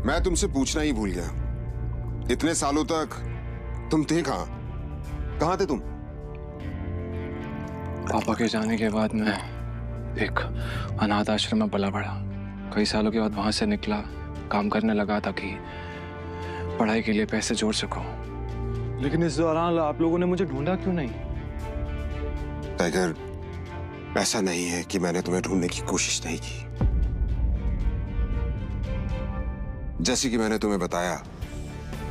मैं तुमसे पूछना ही भूल गया, इतने सालों तक तुम थे कहाँ थे तुम? पापा के जाने के बाद मैं एक अनाथ आश्रम में पला बढ़ा। कई सालों के बाद वहां से निकला, काम करने लगा ताकि पढ़ाई के लिए पैसे जोड़ सकूं। लेकिन इस दौरान आप लोगों ने मुझे ढूंढा क्यों नहीं? टाइगर, ऐसा नहीं है कि मैंने तुम्हें ढूंढने की कोशिश नहीं की। जैसे कि मैंने तुम्हें बताया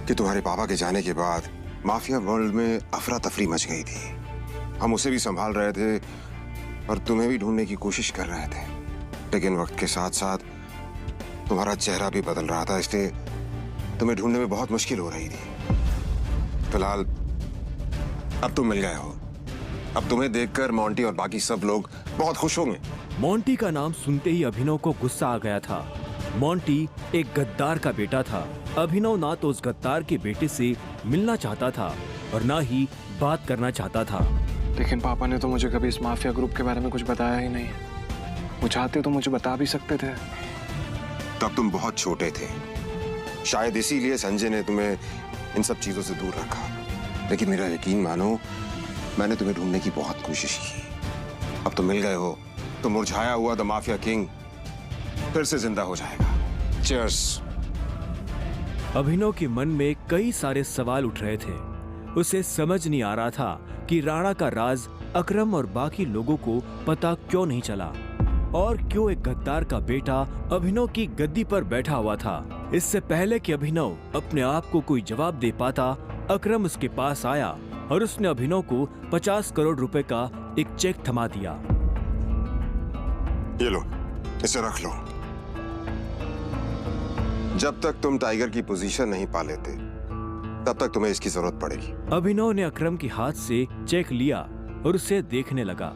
कि तुम्हारे पापा के जाने के बाद माफिया वर्ल्ड में अफरा तफरी मच गई थी। हम उसे भी संभाल रहे थे और तुम्हें भी ढूंढने की कोशिश कर रहे थे, लेकिन वक्त के साथ साथ तुम्हारा चेहरा भी बदल रहा था, इसलिए तुम्हें ढूंढने में बहुत मुश्किल हो रही थी। फिलहाल अब तुम मिल गए हो। अब तुम्हें देखकर मोंटी और बाकी सब लोग बहुत खुश होंगे। मोंटी का नाम सुनते ही अभिनव को गुस्सा आ गया था। मोंटी एक गद्दार का बेटा था। अभिनव ना तो उस गद्दार के बेटे से मिलना चाहता था और ना ही बात करना चाहता था। लेकिन पापा ने तो मुझे कभी इस माफिया ग्रुप के बारे में कुछ बताया ही नहीं। वो चाहते तो मुझे बता भी सकते थे। तब तुम बहुत छोटे थे, शायद इसीलिए संजय ने तुम्हें इन सब चीजों से दूर रखा। लेकिन मेरा यकीन मानो, मैंने तुम्हें ढूंढने की बहुत कोशिश की। अब तुम मिल गए हो तो मुरझाया हुआ द माफिया किंग फिर से जिंदा हो जाएगा। चीयर्स। अभिनव के मन में कई सारे सवाल उठ रहे थे। उसे समझ नहीं आ रहा था कि राणा का राज अकरम और बाकी लोगों को पता क्यों नहीं चला और क्यों एक गद्दार का बेटा अभिनव की गद्दी पर बैठा हुआ था। इससे पहले कि अभिनव अपने आप को कोई जवाब दे पाता, अकरम उसके पास आया और उसने अभिनव को 50 करोड़ रुपए का एक चेक थमा दिया। ये लो, इसे रख लो। जब तक तुम टाइगर की पोजीशन नहीं पा लेते, तब तक तुम्हें इसकी जरूरत पड़ेगी। अभिनव ने अकरम के हाथ से चेक लिया और उसे देखने लगा।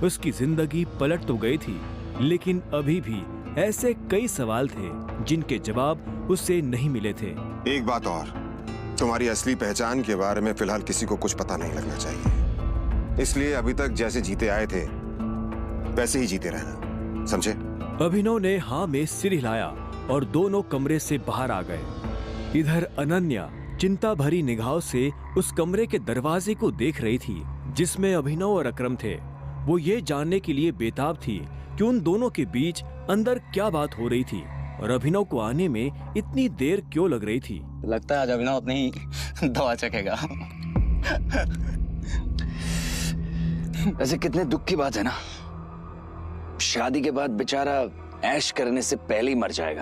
उसकी जिंदगी पलट तो गई थी, लेकिन अभी भी ऐसे कई सवाल थे जिनके जवाब उसे नहीं मिले थे। एक बात और, तुम्हारी असली पहचान के बारे में फिलहाल किसी को कुछ पता नहीं लगना चाहिए। इसलिए अभी तक जैसे जीते आए थे वैसे ही जीते रहना, समझे? अभिनव ने हाँ में सिर हिलाया और दोनों कमरे से बाहर आ गए। इधर अनन्या चिंता भरी निगाहों से उस कमरे के दरवाजे को देख रही थी जिसमें अभिनव और अकरम थे। वो ये जानने के लिए बेताब थी कि उन दोनों के बीच अंदर क्या बात हो रही थी और अभिनव को आने में इतनी देर क्यों लग रही थी। लगता है आज अभिनव अपनी दवा चखेगा। वैसे कितने दुख की बात है ना, शादी के बाद बेचारा ऐश करने से पहले ही मर जाएगा।